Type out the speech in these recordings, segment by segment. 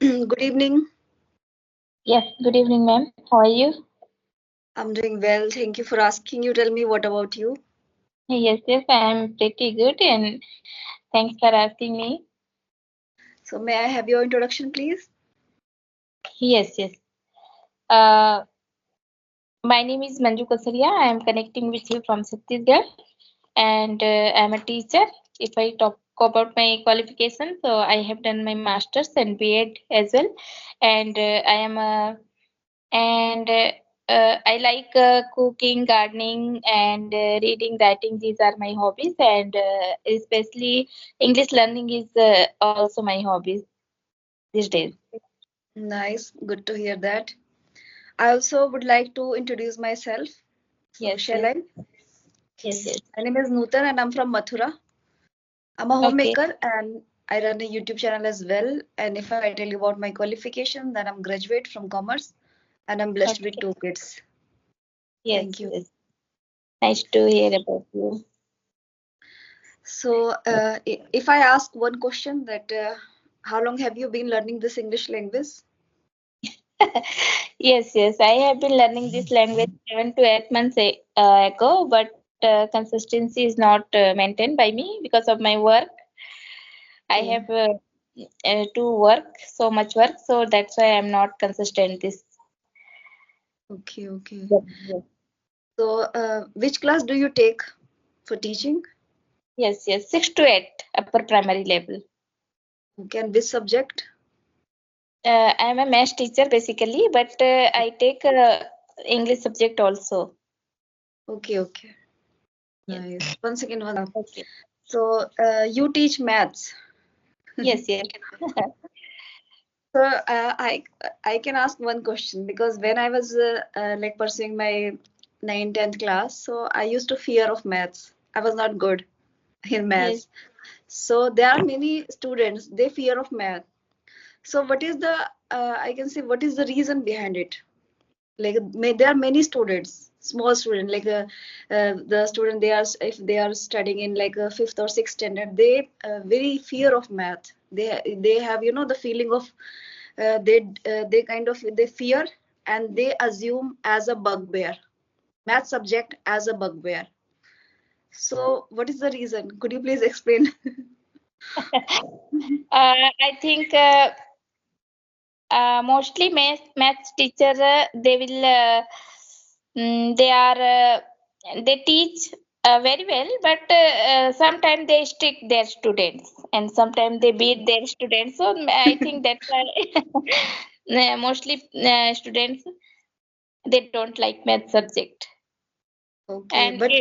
Good evening. Yes, good evening, ma'am. How are you? I'm doing well. Thank you for asking. You tell me what about you? Yes, I am pretty good, and thanks for asking me. So may I have your introduction, please? Yes. Uh, my name is Manju Kasaria. I am connecting with you from Chhattisgarh, and I am a teacher. If I talk about my qualification, so I have done my masters and B.Ed as well, and I am a and I like cooking, gardening, and reading, writing. These are my hobbies, and especially English learning is also my hobbies these days. Nice. Good to hear that. I also would like to introduce myself. So Yes, shall yes, I? yes. My name is Nootan and I'm from Mathura. I'm a Okay, homemaker and I run a YouTube channel as well. And if I tell you about my qualification, then I'm graduate from commerce and I'm blessed with okay. 2 kids. Thank Yes, you. yes. Nice to hear about you. So if I ask one question that how long have you been learning this English language? Yes. I have been learning this language 7 to 8 months ago, but consistency is not maintained by me because of my work. I Okay. have to work so much work, so that's why I'm not consistent. This Okay. yes, So, which class do you take for teaching? yes, 6 to 8 upper primary level. Okay, and which subject? I'm a math teacher basically, but I take English subject also. Okay. Yes, Nice. One second. okay. So, you teach maths. Yes. So, I can ask one question because when I was like pursuing my 9th, 10th class, so I used to fear of maths. I was not good in Yes. maths. So there are many students they fear of math. So what is the I can say what is the reason behind it? Like there are many students small student like the student they are if they are studying in like a fifth or sixth standard they very fear of math they have the feeling of they kind of they fear and they assume as a bugbear math subject as a bugbear. So what is the reason, could you please explain? I think mostly maths teacher they will they are they teach very well, but sometimes they stick their students and sometimes they beat their students. So I think that's why mostly students they don't like math subject. Okay, And but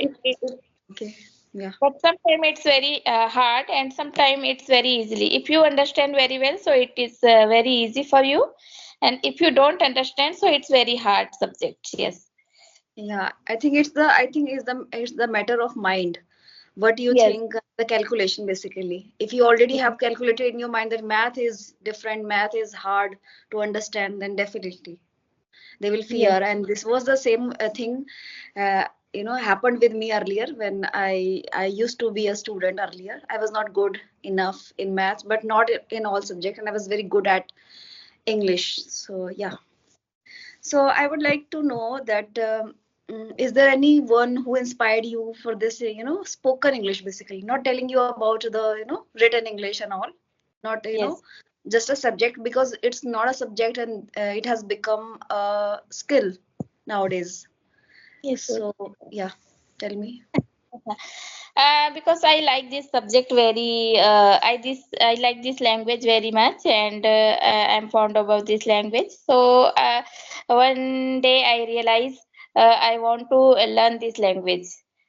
okay, yeah. but sometimes it's very hard and sometimes it's very easily. If you understand very well, so it is very easy for you. And if you don't understand, so it's very hard subject. Yes. Yeah, I think it's the matter of mind. What you Yes. think the calculation basically. If you already have calculated in your mind that math is different, math is hard to understand, then definitely they will Yes. fear. And this was the same thing, uh, happened with me earlier when I used to be a student earlier. I was not good enough in maths, but not in all subjects, and I was very good at English. So yeah. So I would like to know that is there anyone who inspired you for this, spoken English basically, not telling you about the, written English and all, not, Yes. just a subject because it's not a subject and it has become a skill nowadays. Yes. So yeah, tell me. Because I like this subject very, I like this language very much, and I'm fond about this language. So one day I realized I want to learn this language.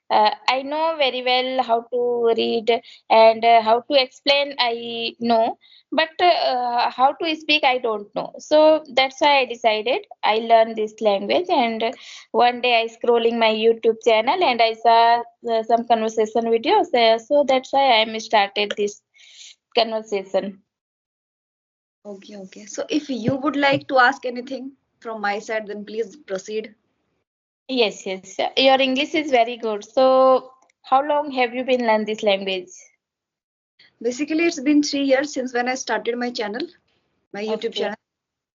I know very well how to read and how to explain. I know, but how to speak I don't know. So that's why I decided I learn this language. And one day I scrolling my YouTube channel and I saw some conversation videos there. So that's why I started this conversation. Okay. So if you would like to ask anything from my side, then please proceed. Yes. Your English is very good. So how long have you been learn this language? Basically, it's been 3 years since when I started my channel. my YouTube Okay. channel.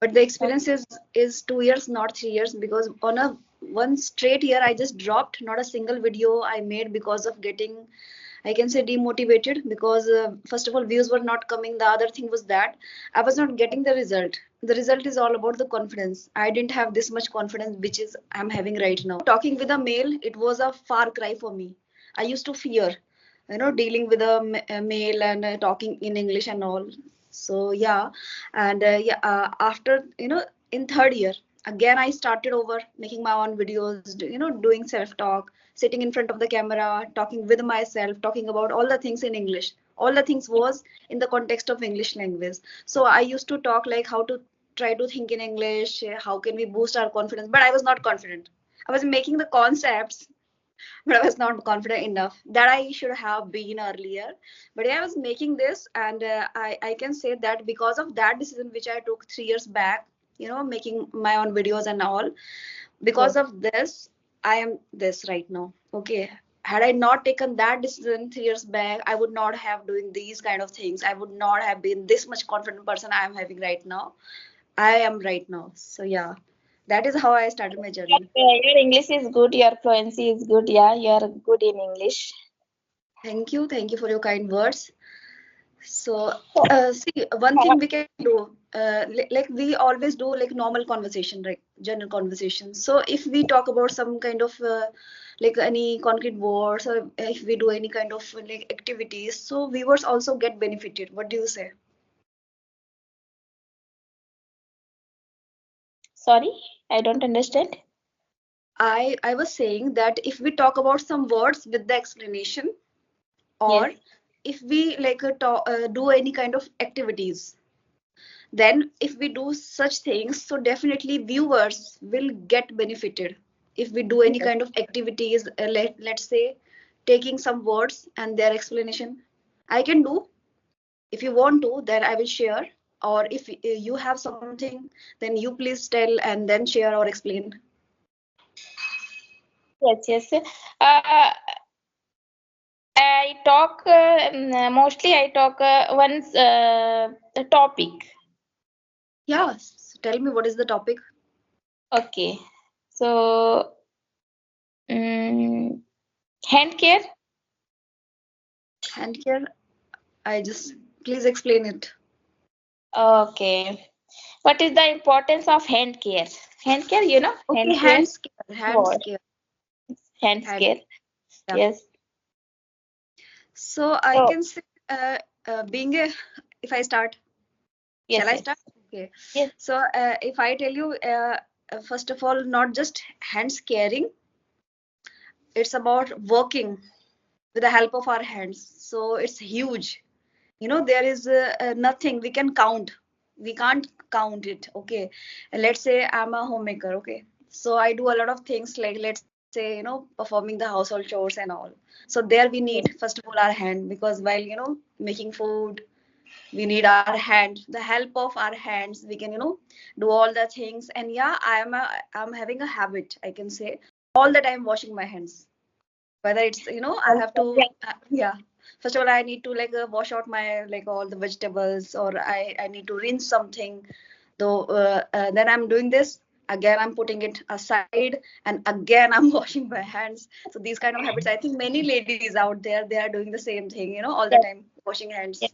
But the experience is 2 years, not 3 years, because on a one straight year I just dropped. Not a single video I made because of getting, I can say, demotivated, because first of all views were not coming. The other thing was that I was not getting the result. The result is all about the confidence. I didn't have this much confidence which is I'm having right now. Talking with a male, it was a far cry for me. I used to fear, dealing with a male and talking in English and all. So yeah, and yeah, after in third year again I started over making my own videos, doing self talk, sitting in front of the camera, talking with myself, talking about all the things in English. All the things was in the context of English language. So I used to talk like how to try to think in English, how can we boost our confidence, but I was not confident. I was making the concepts, but I was not confident enough that I should have been earlier. But yeah, I was making this, and I can say that because of that decision which I took 3 years back, making my own videos and all, because Yes. of this, I am this right now. Okay. Had I not taken that decision 3 years back, I would not have doing these kind of things. I would not have been this much confident person I am having right now. I am right now. So yeah, that is how I started my journey. Your English is good. Your fluency is good. Yeah, you are good in English. Thank you. Thank you for your kind words. So, So, see, one thing we can do, like we always do, like normal conversation, right? General conversation. So, if we talk about some kind of like any concrete words, or if we do any kind of like activities, so viewers also get benefited. What do you say? sorry, I don't understand. I was saying that if we talk about some words with the explanation, Yes. or if we like do any kind of activities, then if we do such things, so definitely viewers will get benefited. If we do any Yes. kind of activities, let's say taking some words and their explanation, I can do. If you want to, then I will share, or if you have something, then you please tell and then share or explain. Yes. Yes. I talk mostly. I talk once a topic. Yeah, tell me what is the topic. Okay. So, hand care. Hand care, I just please explain it. Okay. What is the importance of hand care? Hand care, Okay, hand care. hands care, hands What? care, Hand hand, care. yeah. Yes. So I So, can say, being a, if I start, shall yes, I yes, start? Okay. yes, So if I tell you, first of all, not just hands caring, it's about working with the help of our hands. So it's huge. There is nothing we can count. We can't count it. Okay. And let's say I'm a homemaker. Okay. So I do a lot of things like, let's say, performing the household chores and all. So there we need, yes, first of all, our hand, because while, making food, we need our hand, the help of our hands, we can do all the things. And yeah, I'm having a habit, I can say, all the time washing my hands, whether it's I have to yes, yeah, first of all I need to like wash out my like all the vegetables, or I need to rinse something, though then I'm doing this, again I'm putting it aside, and again I'm washing my hands. So these kind of habits, I think many ladies out there, they are doing the same thing, all the yes, time washing hands. yes,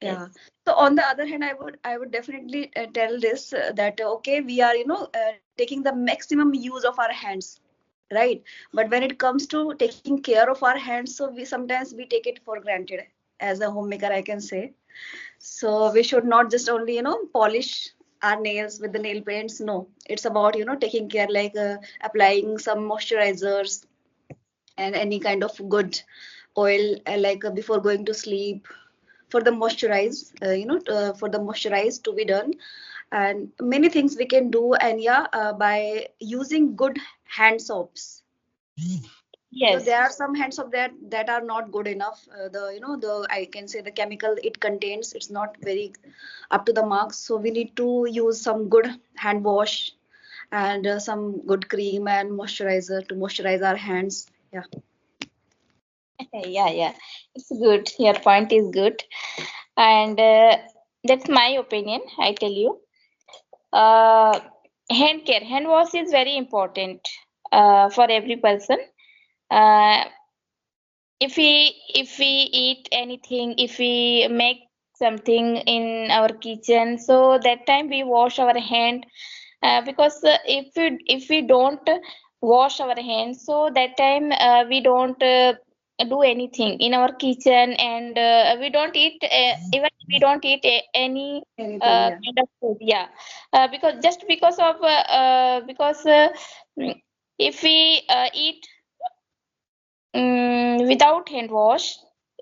yes, Yeah. So on the other hand, I would definitely tell this that okay, we are taking the maximum use of our hands, right? But when it comes to taking care of our hands, so we sometimes we take it for granted. As a homemaker, I can say, so we should not just only polish our nails with the nail paints. No, it's about taking care, like applying some moisturizers and any kind of good oil, like before going to sleep, for the moisturize, for the moisturize to be done. And many things we can do, and yeah, by using good hand soaps, because yes, there are some hand soap that are not good enough. The the, I can say, the chemical it contains, it's not very up to the marks. So we need to use some good hand wash, and some good cream and moisturizer to moisturize our hands. Yeah. yeah, yeah. It's good. Your point is good. And That's my opinion. I tell you. Uh, Hand care, hand wash is very important for every person. Uh, if we eat anything, if we make something in our kitchen, so that time we wash our hand, because if we don't wash our hands, so that time we don't do anything in our kitchen, and we don't eat, even we don't eat any Anything, yeah. kind of food. Yeah, because just because of because mm, if we eat without hand wash,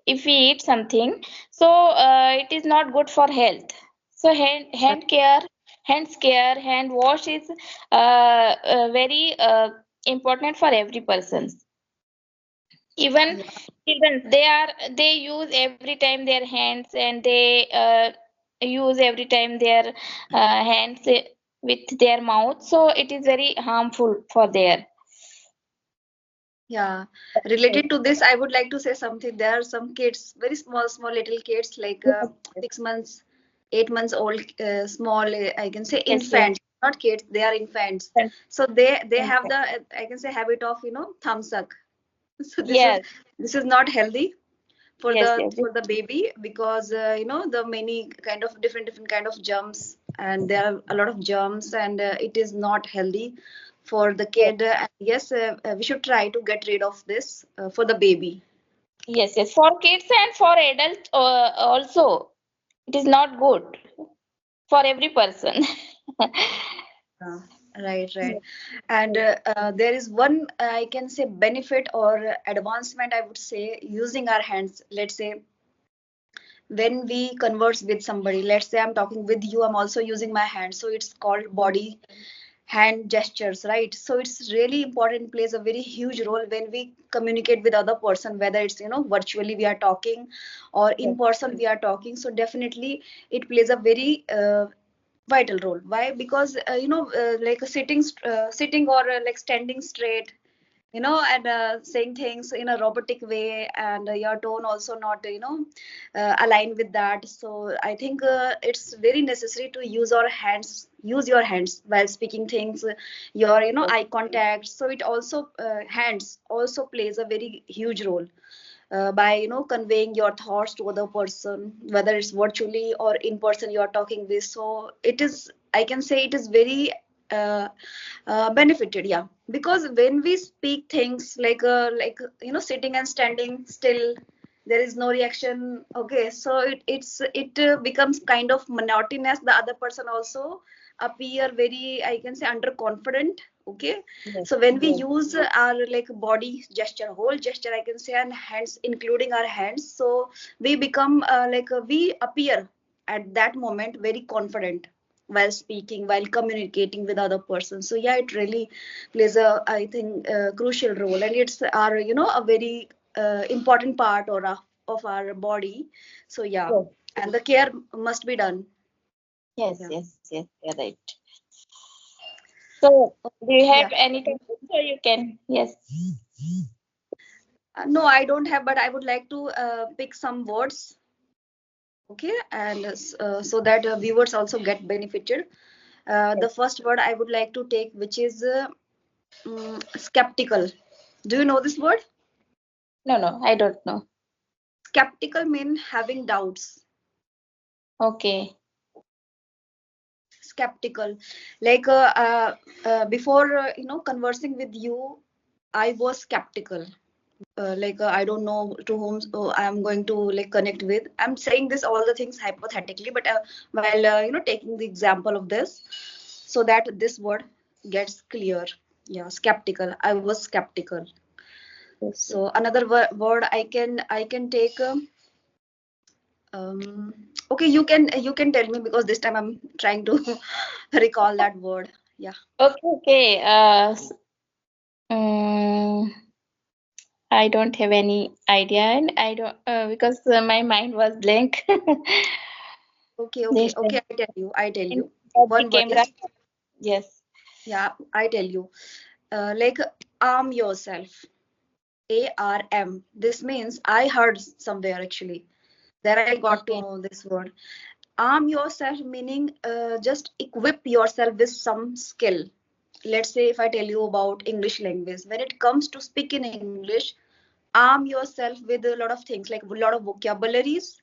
if we eat something, so it is not good for health. So hand care, hands care, hand wash is very important for every person. Even Yeah. children, they use every time their hands, and they use every time their hands with their mouth, so it is very harmful for their. Yeah, related to this, I would like to say something. There are some kids, very small, small little kids, like Yes, 6 months, 8 months old, small. I can say yes, yes. infants, not kids. They are infants. So they have the I can say habit of thumb suck. So Yes, this is not healthy for yes, the yes. for the baby, because the many kind of different kind of germs, and there are a lot of germs, and it is not healthy for the Yes, kid. And yes, we should try to get rid of this for the baby. yes, yes. For kids and for adults also, it is not good for every person. Uh, right. And there is one, I can say, benefit or advancement, I would say, using our hands. Let's say when we converse with somebody, let's say I'm talking with you, I'm also using my hands, so it's called body hand gestures, right? So it's really important, plays a very huge role when we communicate with other person, whether it's virtually we are talking or in Yes, person we are talking. So definitely it plays a very vital role. Why? Because like sitting or like standing straight, and saying things in a robotic way, and your tone also not aligned with that. So I think it's very necessary to use your hands while speaking things, your yes, eye contact. So it also hands also plays a very huge role by conveying your thoughts to other person, whether it's virtually or in person you are talking with. So it is, I can say, it is very uh, benefited, yeah, because when we speak things like sitting and standing still, there is no reaction. Okay, so it becomes kind of monotonous. The other person also appear very, I can say, underconfident. Okay, yes, so when we yes, use our like body gesture, whole gesture, I can say, and hands, including our hands, so we become we appear at that moment very confident while speaking, while communicating with other persons. So yeah, it really plays a, I think, crucial role, and it's our a very important part of our body. So yeah, yes, and the care must be done. yes, Yeah. yes, yes, you're right. So, do you have Yeah. any topic, so you can? Yes. No, I don't have, but I would like to pick some words. Okay, and so that viewers also get benefited. Yes. The first word I would like to take, which is skeptical. Do you know this word? No, no, I don't know. Skeptical mean having doubts. Okay. Skeptical, like before conversing with you, I was skeptical. I don't know to whom I am going to like connect with. I'm saying this all the things hypothetically, but while taking the example of this, so that this word gets clear. Yeah, skeptical. I was skeptical. Yes, yes. So another word I can take. Okay, you can tell me, because this time I'm trying to recall that word. Yeah. Okay, okay. Um, I don't have any idea, and I don't because my mind was blank. Okay, okay, This okay. time. I tell you. Of the One word camera. is, Yes. yeah, I tell you. Like arm yourself. ARM. This means I heard somewhere actually. There I got to Okay. know this word. Arm yourself meaning just equip yourself with some skill. Let's say if I tell you about English language, when it comes to speak in English, arm yourself with a lot of things like a lot of vocabularies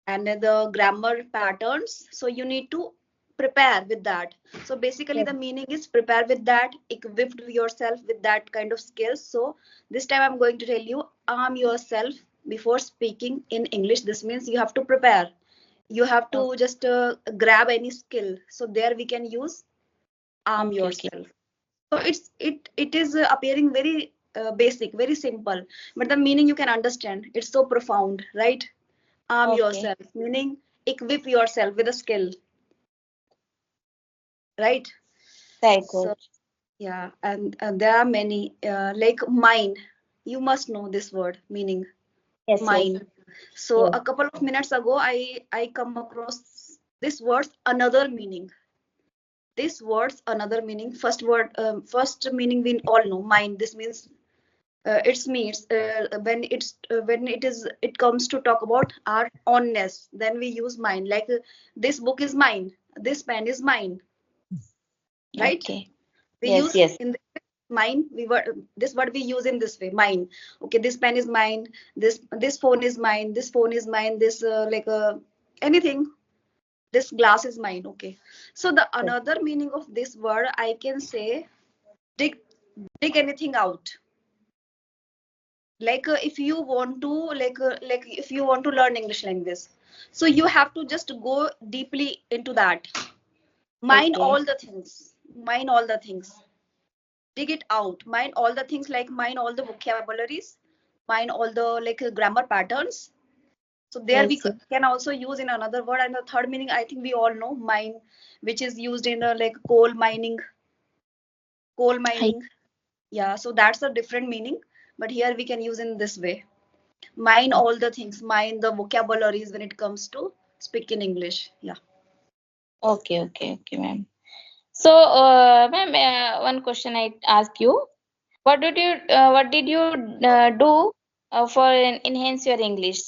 and the grammar patterns. So you need to prepare with that. So basically Yes. the meaning is prepare with that, equipped yourself with that kind of skills. So this time I'm going to tell you arm yourself before speaking in English. This means you have to prepare. You have Oh, to just grab any skill. So there we can use arm okay, okay, yourself. So it is appearing very basic, very simple, but the meaning you can understand. It's so profound, right? Arm okay. yourself, meaning equip yourself with a skill, right? Right, So right. yeah, and there are many like mine. You must know this word meaning Yes, yes, mine. So yes. a couple of minutes ago, I come across this word's another meaning. This word's another meaning. First word, first meaning we all know mine. This means it's me. When it comes to talk about our ownness, then we use mine. Like this book is mine. This pen is mine, right? Okay. We Yes, use yes, in mine. This word we use in this way. Mine. Okay, this pen is mine. This phone is mine. This phone is mine. This anything. This glass is mine. Okay. So the yes. another meaning of this word I can say dig dig anything out. Like if you want to like if you want to learn English language, so you have to just go deeply into that. Mine Okay. all the things. Mine all the things. Dig it out. Mine all the things, like mine all the vocabularies, mine all the like grammar patterns. So there we Yes, yes. can also use in another word. And the third meaning I think we all know mine, which is used in like coal Hi. mining. Yeah, so that's a different meaning, but here we can use in this way. Mine all the things, mine the vocabularies when it comes to speaking English. Yeah. Okay, okay, okay, ma'am. So, ma'am, one question I ask you. What did you do for enhance your English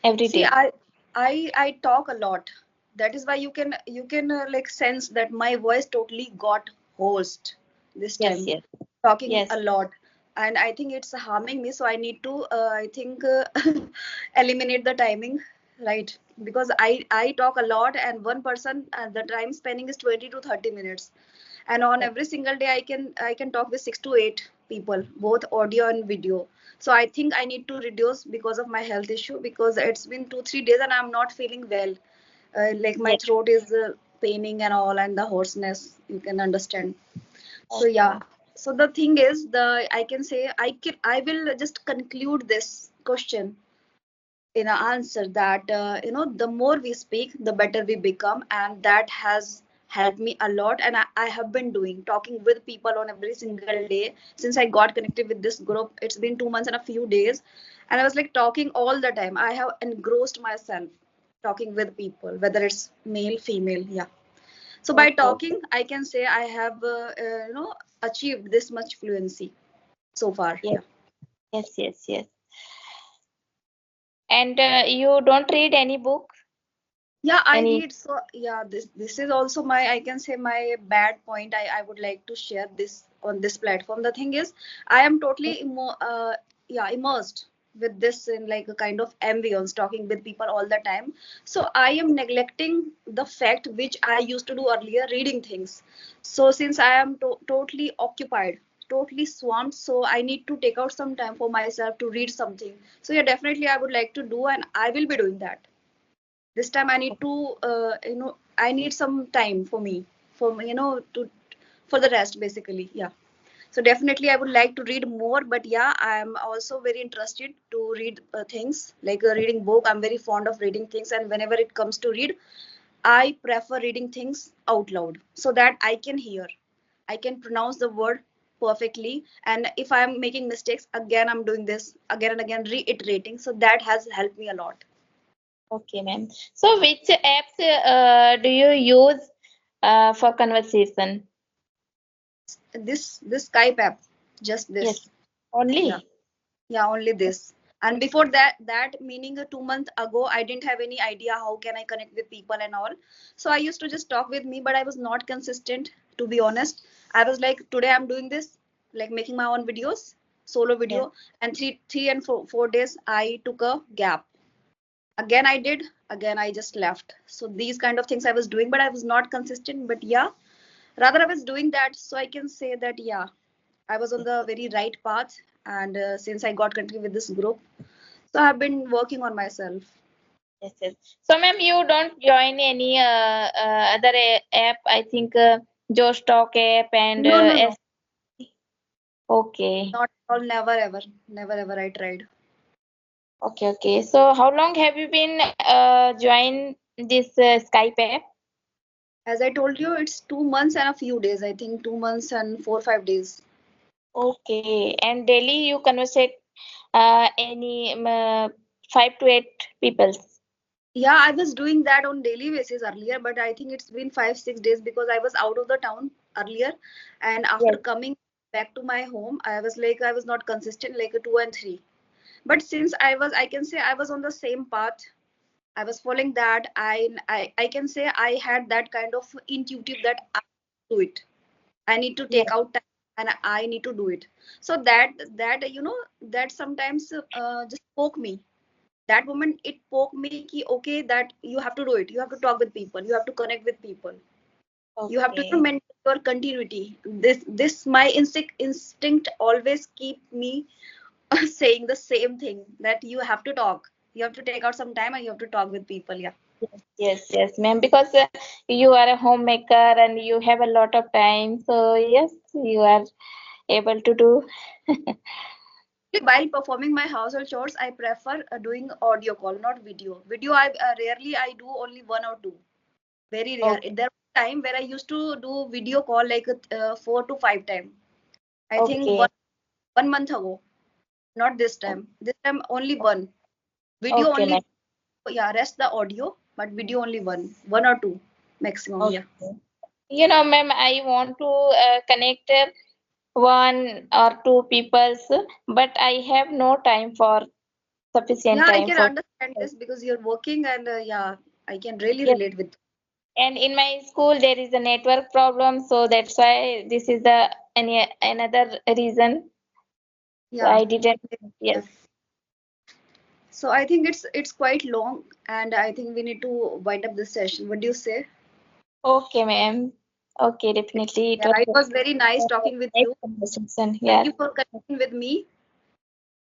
every See, day? I talk a lot. That is why you can like sense that my voice totally got hoarse this Yes, time, yes, talking yes, a lot, and I think it's harming me. So I need to I think eliminate the timing, right? Because I talk a lot, and one person the time spending is 20 to 30 minutes, and on every single day I can talk with 6 to 8 people, both audio and video. So I think I need to reduce because of my health issue, because it's been 2 3 days and I'm not feeling well. Like my yes. throat is paining and all, and the hoarseness you can understand. So yeah. Okay. So the thing is, the I can say I will just conclude this question in an answer that the more we speak the better we become, and that has helped me a lot. And I have been doing talking with people on every single day since I got connected with this group. It's been 2 months and a few days, and I was like talking all the time. I have engrossed myself talking with people, whether it's male female. Yeah. So by Okay, okay. talking I can say I have achieved this much fluency so far. Yes, Yeah. yes, yes, yes. And you don't read any book? Yeah, I Any? read. So yeah, this is also my, I can say, my bad point. I would like to share this on this platform. The thing is, I am totally yeah, immersed with this in like a kind of ambience, talking with people all the time. So I am neglecting the fact which I used to do earlier, reading things. So since I am totally occupied, totally swamped, so I need to take out some time for myself to read something. So yeah, definitely I would like to do, and I will be doing that. This time I need to I need some time for me, to for the rest basically. Yeah. So definitely I would like to read more, but yeah, I'm also very interested to read things like reading book. I'm very fond of reading things, and whenever it comes to read, I prefer reading things out loud so that I can hear, I can pronounce the word perfectly, and if I'm making mistakes, again I'm doing this again and again, reiterating. So that has helped me a lot. Okay, ma'am. So, which apps do you use for conversation? This Skype app, just Yes, this. Yeah. only. Yeah, only this. And before that meaning 2 months ago, I didn't have any idea how can I connect with people and all. So I used to just talk with me, but I was not consistent, to be honest. I was like, today I'm doing this, like making my own videos, solo Yes. video, and three and 4 days I took a gap. Again I did, again I just left. So these kind of things I was doing, but I was not consistent. But yeah, rather I was doing that, so I can say that yeah, I was on the very right path. And since I got connected with this group, so I've been working on myself. Yes, yes. So, ma'am, you don't join any other app? I think Josh Talk app and No, no, no, okay, not at all. Never ever, never ever. I tried. okay, okay. So, how long have you been joined this Skype app? As I told you, it's 2 months and a few days. I think 2 months and 4 5 days. Okay, and daily you conversate any 5 to 8 people. Yeah, I was doing that on daily basis earlier, but I think it's been 5 6 days because I was out of the town earlier, and after Yes. coming back to my home, I was like I was not consistent like a 2 and 3. But since I can say I was on the same path. I was following that. I can say I had that kind of intuitive that I do it. I need to take Yes. out time and I need to do it. So that that sometimes just poke me. That moment it poke me ki okay, that you have to do it. You have to talk with people. You have to connect with people. You have to Okay. maintain your continuity. This my instinct always keep me saying the same thing, that you have to talk. You have to take out some time and you have to talk with people. Yeah. Yes, yes, yes, ma'am. Because you are a homemaker and you have a lot of time, so yes, you are able to do. While performing my household chores, I prefer doing audio call, not video. Video, I rarely I do only one or two. Very rare. Okay, There was a time where I used to do video call like 4 to 5 times. I think okay, 1 month ago. Not this time. This time only one. Video okay, ma'am. only. Yeah, rest the audio, but video only one or two maximum. Yeah. Okay. You know, ma'am, I want to connect one or two peoples, but I have no time for sufficient Yeah, I time can for. understand this because you're working, and yeah, I can really Yes. relate with. And in my school there is a network problem, so that's why this is the any another reason Yeah. I didn't. Yes. So I think it's quite long, and I think we need to wind up this session. What do you say? Okay, ma'am. Okay, definitely. It Yeah, was it was very nice a talking with nice you. conversation. Thank Yeah. you for connecting with me.